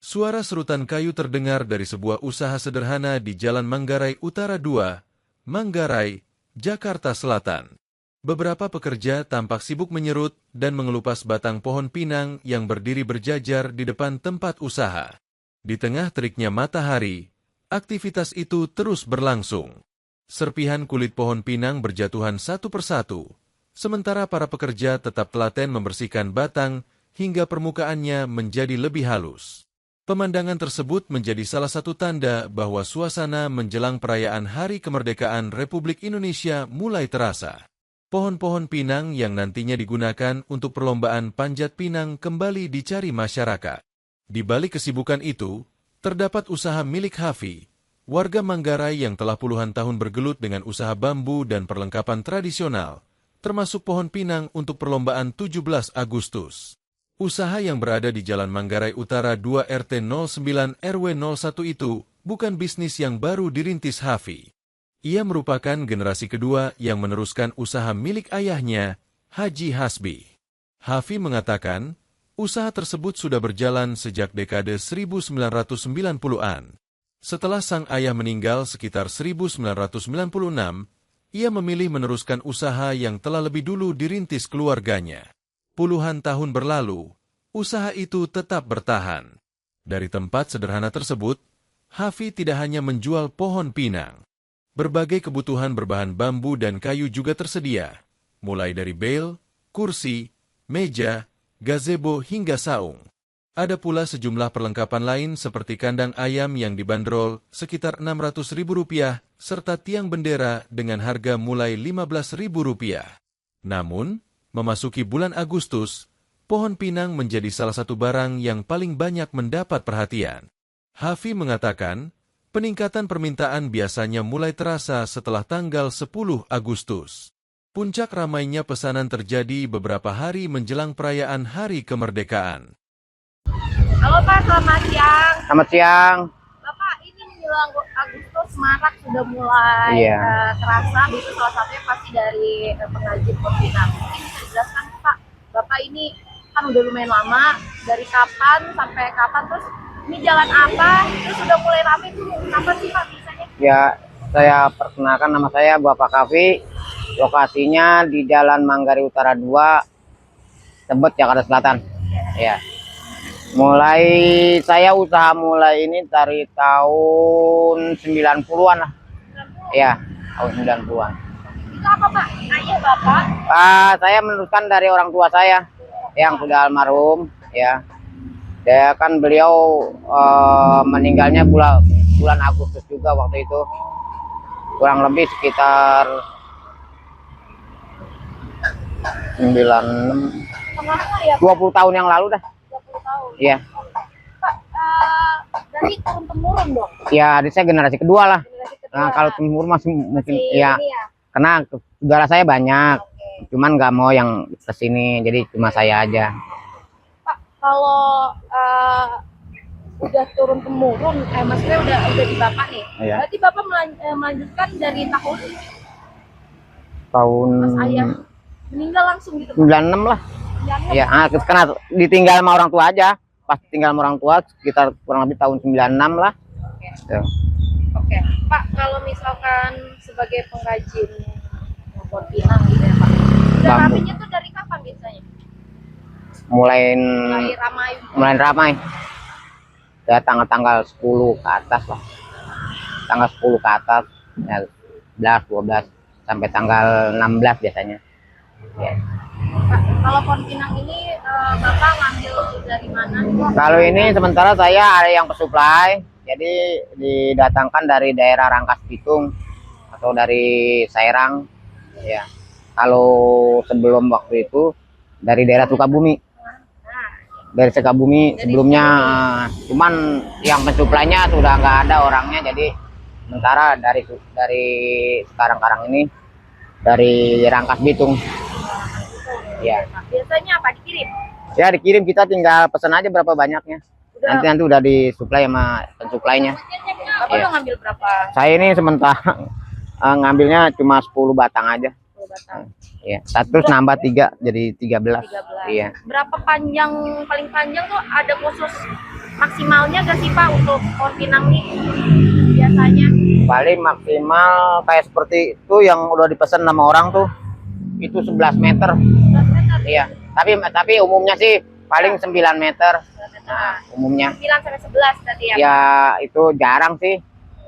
Suara serutan kayu terdengar dari sebuah usaha sederhana di Jalan Manggarai Utara 2, Manggarai, Jakarta Selatan. Beberapa pekerja tampak sibuk menyerut dan mengelupas batang pohon pinang yang berdiri berjajar di depan tempat usaha. Di tengah teriknya matahari, aktivitas itu terus berlangsung. Serpihan kulit pohon pinang berjatuhan satu persatu, sementara para pekerja tetap telaten membersihkan batang hingga permukaannya menjadi lebih halus. Pemandangan tersebut menjadi salah satu tanda bahwa suasana menjelang perayaan Hari Kemerdekaan Republik Indonesia mulai terasa. Pohon-pohon pinang yang nantinya digunakan untuk perlombaan panjat pinang kembali dicari masyarakat. Di balik kesibukan itu, terdapat usaha milik Hafi, warga Manggarai yang telah puluhan tahun bergelut dengan usaha bambu dan perlengkapan tradisional, termasuk pohon pinang untuk perlombaan 17 Agustus. Usaha yang berada di Jalan Manggarai Utara 2 RT 09 RW 01 itu bukan bisnis yang baru dirintis Hafi. Ia merupakan generasi kedua yang meneruskan usaha milik ayahnya, Haji Hasbi. Hafi mengatakan, usaha tersebut sudah berjalan sejak dekade 1990-an. Setelah sang ayah meninggal sekitar 1996, ia memilih meneruskan usaha yang telah lebih dulu dirintis keluarganya. Puluhan tahun berlalu, usaha itu tetap bertahan. Dari tempat sederhana tersebut, Hafi tidak hanya menjual pohon pinang. Berbagai kebutuhan berbahan bambu dan kayu juga tersedia, mulai dari bel, kursi, meja, gazebo hingga saung. Ada pula sejumlah perlengkapan lain seperti kandang ayam yang dibanderol sekitar Rp600.000 serta tiang bendera dengan harga mulai Rp15.000. Namun, memasuki bulan Agustus, pohon pinang menjadi salah satu barang yang paling banyak mendapat perhatian. Hafi mengatakan, peningkatan permintaan biasanya mulai terasa setelah tanggal 10 Agustus. Puncak ramainya pesanan terjadi beberapa hari menjelang perayaan Hari Kemerdekaan. Halo Pak, selamat siang. Selamat siang. Bapak, ini menjelang Agustus, Maret sudah mulai terasa, itu salah satunya pasti dari pengrajin pohon pinang. Mungkin bisa dijelaskan Pak, Bapak ini kan udah lumayan lama, dari kapan sampai kapan, terus ini jalan apa, terus sudah mulai rame tuh, kapan sih Pak biasanya? Ya, saya perkenalkan, nama saya Bapak Kafi. Lokasinya di Jalan Manggarai Utara 2, Tebet, Jakarta Selatan. Ya. Saya usaha mulai ini dari tahun 90-an lah. 90? Ya, tahun 90-an. Itu apa Pak? Ayah Bapak? Saya meneruskan dari orang tua saya yang sudah almarhum, ya. Dia kan beliau meninggalnya bulan Agustus juga waktu itu. Kurang lebih sekitar 20 tahun yang lalu dah. 20 tahun? Iya. Pak, dari turun-temurun dong? Ya, saya generasi kedua lah. Generasi kedua. Nah, kalau temur masih mungkin ya. Karena saudara saya banyak. Cuman nggak mau yang kesini, jadi cuma saya aja. Pak, kalau udah turun-temurun, maksudnya udah di Bapak nih. Iya. Berarti Bapak melanjutkan dari tahun Tahun Mas Ayah meninggal langsung gitu Pak? 96 lah. Ya, karena ditinggal sama orang tua aja. Pas tinggal sama orang tua sekitar kurang lebih tahun 96 lah. Oke. Pak, kalau misalkan sebagai pengrajin pohon pinang gitu ya Pak, udah ramainya tuh dari kapan biasanya? Mulai ramai. Ya, tanggal 10 ke atas lah. Tanggal 10 ke atas, ya, 11, 12 sampai tanggal 16 biasanya. Ya. Pak, kalau pohon pinang ini Bapak ngambil dari mana? Kalau ini sementara saya ada yang pesuplai, jadi didatangkan dari daerah Rangkas Bitung atau dari Serang. Ya. Kalau sebelum waktu itu dari daerah Sukabumi. Dari Sukabumi sebelumnya, cuman yang pensuplainya sudah nggak ada orangnya, jadi sementara dari sekarang ini dari Rangkas Bitung. Ya. Biasanya apa dikirim? Ya, dikirim, kita tinggal pesan aja berapa banyaknya. Nanti udah disuplai sama pensuplainya. Bapak udah ngambil berapa? Saya ini sementara ngambilnya cuma 10 batang aja. 10 batang. Iya, terus nambah 3 jadi 13. 13. Iya. Berapa paling panjang tuh ada khusus maksimalnya gak sih Pak untuk pohon pinang nih biasanya? Paling maksimal kayak seperti itu yang udah dipesan sama orang tuh itu 11 meter. 11 meter. Iya, tapi umumnya sih paling 9 meter. 9 meter. Nah, umumnya. 9 sampai 11 tadi ya. Ya itu jarang sih.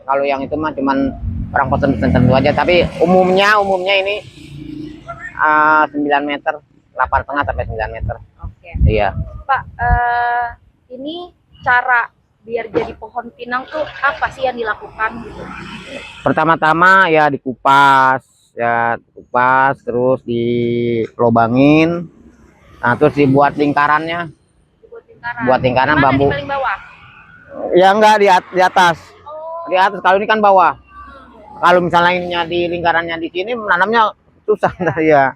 Kalau yang itu mah cuman orang pesen tertentu aja, tapi umumnya ini 9 meter, 8,5 sampai 9 meter. Oke. Iya. Pak, ini cara biar jadi pohon pinang tuh apa sih yang dilakukan gitu? Pertama-tama ya dikupas, terus dilobangin, nah terus dibuat lingkarannya. Dibuat lingkaran. Buat lingkaran Gimana bambu. di paling bawah? Ya enggak di atas. Oh. Di atas, kalau ini kan bawah. Kalau misalnya di lingkarannya di sini menanamnya susah ya.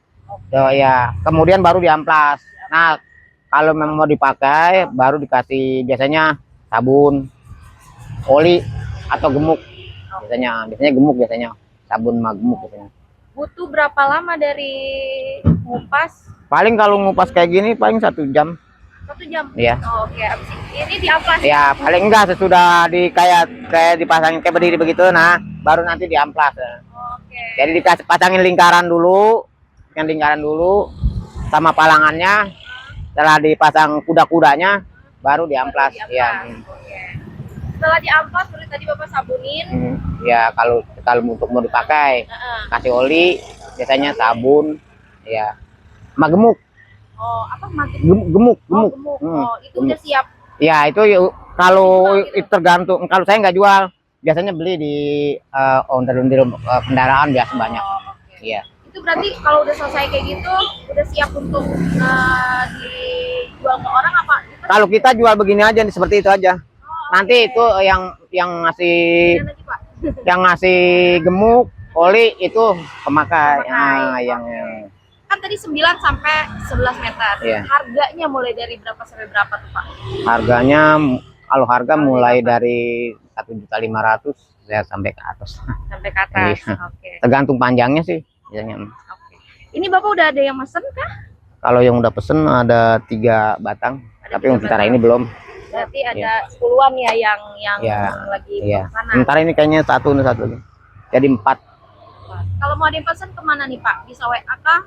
Ya, kemudian baru diamplas. Nah, kalau memang mau dipakai baru dikasih biasanya sabun, oli atau gemuk. Biasanya gemuk biasanya. Sabun sama gemuk biasanya. Butuh berapa lama dari ngupas? Paling kalau ngupas kayak gini paling 1 jam. 1 jam. Iya. Oh, oke, abis ini diamplas. Ya, paling enggak sesudah kayak dipasangin kayak berdiri begitu, nah baru nanti diamplas. Oke. Jadi dikasih pasangin lingkaran dulu, sama palangannya. Setelah dipasang kuda-kudanya, baru diamplas. Ya. Oke. Setelah diamplas, seperti tadi Bapak sabunin. Ya, kalau untuk mau dipakai, kasih oli, biasanya sabun, ya, sama gemuk. Oh, apa makin? Gemuk. Oh, gemuk. Oh, itu udah siap. Ya, itu kalau tergantung. Kalau saya nggak jual, biasanya beli di ondel-ondel kendaraan biasa banyak. Oke. Iya. Itu berarti kalau udah selesai kayak gitu, udah siap untuk dijual ke orang apa? Kalau kita jual begini aja, seperti itu aja. Nanti itu yang ngasih Gimana lagi, Pak? yang ngasih gemuk, oli itu pemakai. Ah, yang Kan tadi 9 sampai 11 meter. Iya. Harganya mulai dari berapa sampai berapa tuh, Pak? harganya, kalau harga mulai dari 1.500.000 ya sampai ke atas. Sampai ke atas. Iya. Oke. Tergantung panjangnya sih biasanya. Oke. Ini Bapak udah ada yang mesen kah? Kalau yang udah pesen ada 3 batang, Ada tapi 3 untuk sementara batang. ini belum. Berarti ada 10-an ya yang Ya, lagi iya. pesanan. Sementara ini kayaknya satu lagi. Jadi 4. Kalau mau ada yang pesen kemana nih, Pak? Bisa WA kah?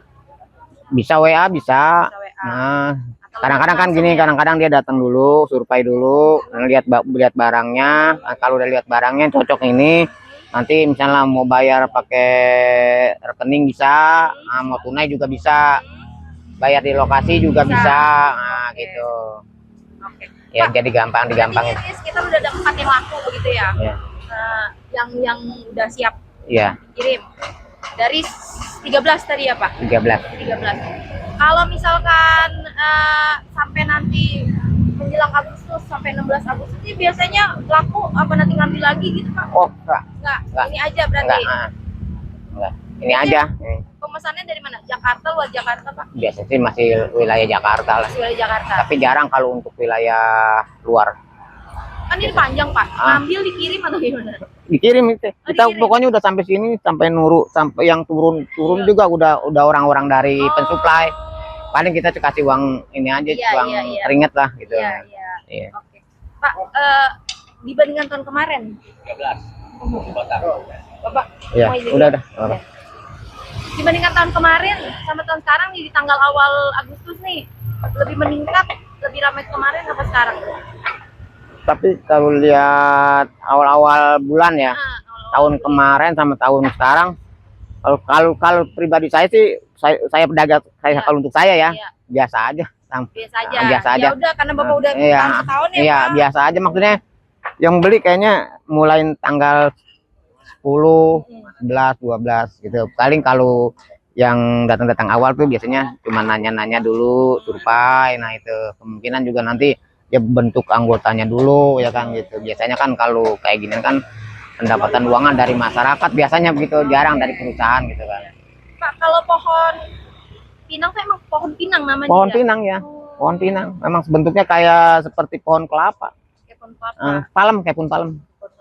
Bisa WA, bisa. Bisa WA. Nah, Atau kadang-kadang kan langsung gini, ya? kadang-kadang dia datang dulu, survei dulu, lihat barangnya. Nah, kalau udah lihat barangnya cocok ini, nanti misalnya mau bayar pakai rekening bisa, nah, mau tunai juga bisa, bayar di lokasi juga bisa, nah gitu. Oke. Ya Pak, jadi digampangin. Berarti sekitar udah ada 4 yang laku begitu ya? Ya, Yang udah siap ya, kirim. Dari 13 tadi ya, Pak? 13. 13. Kalau misalkan sampai nanti menjelang Agustus sampai 16 Agustus ini biasanya laku apa nanti ngambil lagi gitu, Pak? Oh, enggak. Enggak. Ini aja berarti. Enggak. Ini aja. Pemesannya dari mana? Jakarta, luar Jakarta, Pak? Biasanya sih masih wilayah Jakarta lah. Masih wilayah Jakarta. Tapi jarang kalau untuk wilayah luar. Kan ini panjang, Pak. Ngambil dikirim atau gimana? Dikirim itu. Kita dikirim. pokoknya udah sampai sini, sampai Nuru, sampai yang turun juga udah orang-orang dari pensuplai. Paling kita kasih uang ini aja, uang keringet lah gitu. Iya. Iya. Oke. Pak, dibandingkan tahun kemarin? 13. Bapak, Iya, mau izin udah. ya? Dibandingkan tahun kemarin sama tahun sekarang di tanggal awal Agustus nih, lebih meningkat, lebih ramai kemarin apa sekarang? Tapi kalau lihat awal-awal bulan ya, tahun kemarin sama tahun sekarang, kalau pribadi saya sih, saya pedagang, kalau untuk saya ya, biasa aja. Biasa aja. Ya udah, karena Bapak udah setahun ya, iya, Pak. biasa aja, maksudnya yang beli kayaknya mulai tanggal 10, 11, 12 gitu. Paling kalau yang datang awal tuh biasanya cuma nanya-nanya dulu, survei. Nah itu kemungkinan juga nanti ya bentuk anggotanya dulu ya kan gitu. Biasanya kan kalau kayak gini kan pendapatan uangan dari masyarakat biasanya begitu, jarang dari perusahaan gitu kan. Pak, kalau pohon pinang tuh emang pohon pinang namanya? Pohon pinang ya, pohon pinang. Memang bentuknya kayak seperti pohon kelapa. Kayak pohon kelapa. Palem, kayak pohon palem.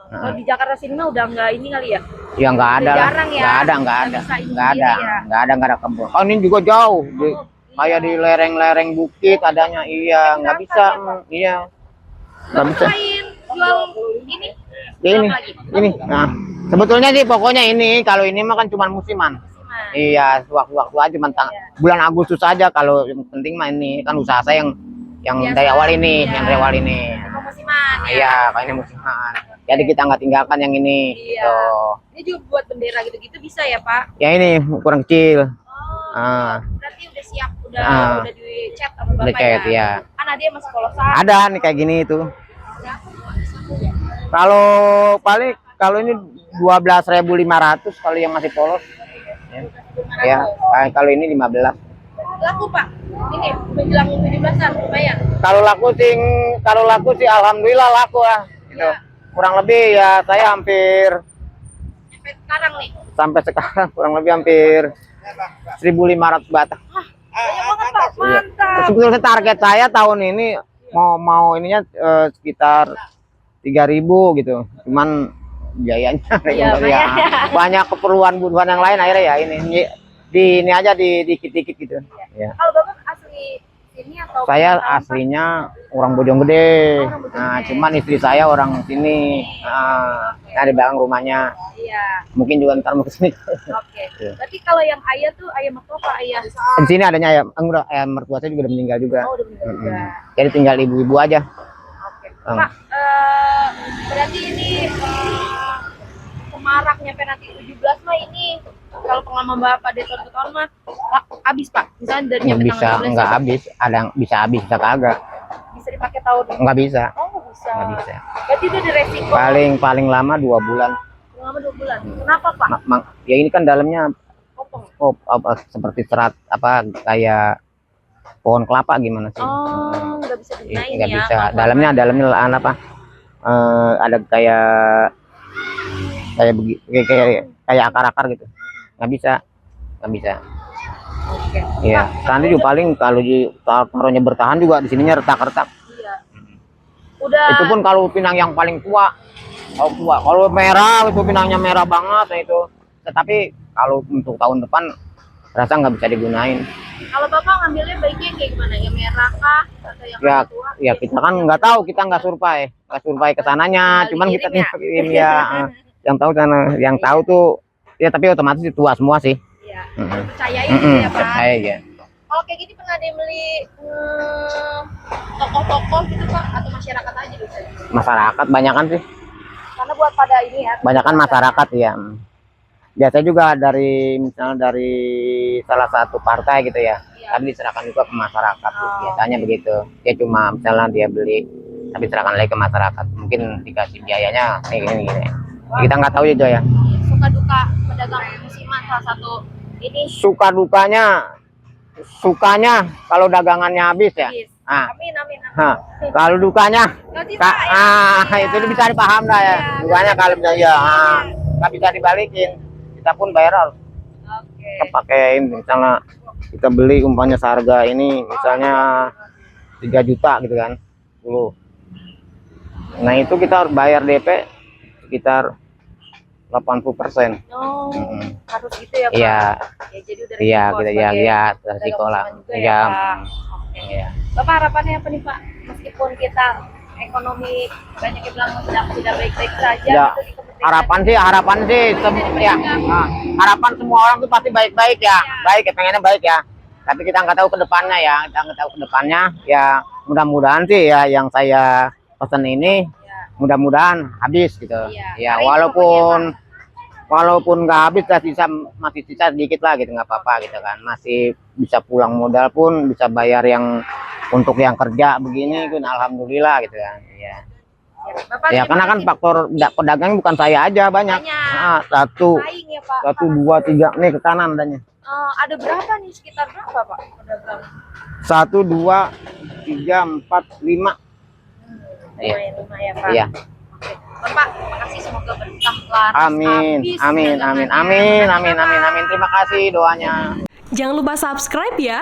Kalau di Jakarta sini mah udah nggak ini kali ya? Ya nggak ada lah, jarang ya? nggak ada kebun. Oh ini juga jauh, kayak di lereng-lereng bukit adanya, iya nggak bisa, iya. Nggak bisa. Selain jual ini, Ini, apa lagi? ini. Nah, sebetulnya sih pokoknya ini, kalau ini mah kan cuma musiman. Musiman. Iya, waktu-waktu aja bulan Agustus aja. Kalau yang penting mah ini kan usaha saya yang Biasa, dari awal ini, iya. yang dari awal ini. Emang musiman ya. Iya, kayaknya musiman. Jadi kita nggak tinggalkan yang ini. Iya. Gitu. Ini juga buat bendera gitu-gitu bisa ya Pak? Ya ini kurang kecil. Oh, berarti udah siap, udah dicat sama Udah Bapak cat, ya. Kan ada yang masih kolosan. Ada nih kayak gini itu. Berapa Pak? Kalau paling kalau ini 12.500 kalau yang masih polos. Ya, kalau ini 15. Laku Pak? Ini menjelang 17-an lumayan. Kalau laku sih alhamdulillah laku lah. Gitu. Ya. Kurang lebih ya saya hampir Sampai sekarang nih. sampai sekarang kurang lebih hampir 1.500 batang. Banyak banget Pak, Iya. mantap. Sebetulnya target saya tahun ini mau ininya sekitar 3.000 gitu. Cuman biayanya Iya, ya, banyak kebutuhan yang lain akhirnya ya ini aja dikit-dikit gitu. Ya. Kalau Bapak asli sini atau Saya perantauan, Pak? aslinya orang Bojonggede. Orang Bojonggede. Nah, cuman istri saya orang sini. Nah, di belakang rumahnya. Iya, Mungkin juga ntar mau ke sini. oke. Iya. Berarti kalau yang ayah tuh ayah mertua Pak ayah? Di sini adanya ayam mertua saya juga udah meninggal juga. Oh, udah meninggal juga. Jadi tinggal ibu-ibu aja. Oke. Pak, berarti ini semarak nyampe nanti 17 mah ini kalau pengalaman Bapak dari tahun ke tahun mah habis Pak. Misalnya dari Nggak nyampe bisa, tanggal 12 nggak habis. Ada yang bisa habis, bisa kagak. bisa dipakai tahun. Nggak bisa. Oh, nggak bisa. Nggak bisa. Berarti itu di resiko. Paling lama 2 bulan. Selama 2 bulan. Kenapa Pak? Ya ini kan dalamnya Potong. seperti serat kayak pohon kelapa gimana sih? Oh, nggak bisa digunain Nggak ya. bisa. kalau Dalamnya apa? Ada kayak kayak akar-akar gitu. Nggak bisa. Oke. Iya. Nanti juga paling kalau taruhnya bertahan juga di sininya retak-retak. Iya. Udah. Itu pun kalau pinang yang paling tua. Kalau merah itu pinangnya merah banget nah itu. Tetapi kalau untuk tahun depan rasa nggak bisa digunain. Kalau Bapak ngambilnya baiknya kayak gimana? Yang merah kah atau yang Ya, tua? ya kita kan nggak tahu, kita nggak survei ke sananya. Tinggal Cuman kita dikirim ya? kirim ya. Yang tahu sana, yang tahu tuh ya tapi otomatis tua semua sih. Iya. Percayain gitu ya Pak. Percaya ya. Kalau kayak gini pernah ada yang beli tokoh-tokoh gitu Pak atau masyarakat aja bisa? Masyarakat banyakan sih. Karena buat pada ini ya. Banyakan masyarakat ya. Biasa juga misalnya dari salah satu partai gitu ya. Iya. Tapi diserahkan juga ke masyarakat. Oh, Biasanya begitu. Dia cuma misalnya dia beli tapi serahkan lagi ke masyarakat. Mungkin dikasih biayanya kayak gini. Kita nggak tahu juga ya. Suka duka pedagang musiman salah satu ini. Sukanya kalau dagangannya habis ya. Habis. Ah. Amin. Nah, kalau dukanya Nggak bisa, ya. itu bisa dipaham dah ya. Iya, Dukanya kalau misalnya ya nggak bisa dibalikin. Kita pun bayar harus Oke. kita pakein misalnya kita beli umpamanya seharga ini misalnya 3 juta gitu kan 10. Nah itu kita harus bayar DP sekitar 80%. Oh, harus gitu ya Pak. Iya. Ya, jadi udah Iya resiko kita sebagai ya pedagang resiko lah. musiman juga Iya. ya, Pak. Oke. Iya. Bapak harapannya apa nih Pak? Meskipun kita ekonomi banyak yang bilang tidak baik-baik saja Ya, gitu di kepentingan. harapan sih ya. Nah, harapan semua orang tuh pasti baik-baik ya. Baik ya, pengennya baik ya. Tapi kita nggak tahu ke depannya ya. Kita nggak tahu ke depannya ya. Mudah-mudahan sih ya yang saya pesan ini mudah-mudahan habis gitu. Ya, walaupun nggak habis masih sisa sedikit lah gitu, nggak apa-apa gitu kan. Masih bisa pulang modal pun bisa bayar yang untuk yang kerja begini kan alhamdulillah gitu kan. Iya. Bapak Ya karena kan faktor pedagang bukan saya aja banyak. Nah, satu, saing ya Pak. 1, 2, 3 nih ke kanan adanya. Ada berapa nih sekitar berapa Pak pedagang? 1, 2, 3, 4, 5. Iya. Lumayan ya Pak. Iya. Oke. Bapak, makasih semoga berkah laris. Amin. habis Amin. dagangannya. Amin. Amin. Amin. Amin. Amin. Terima kasih doanya. Jangan lupa subscribe ya.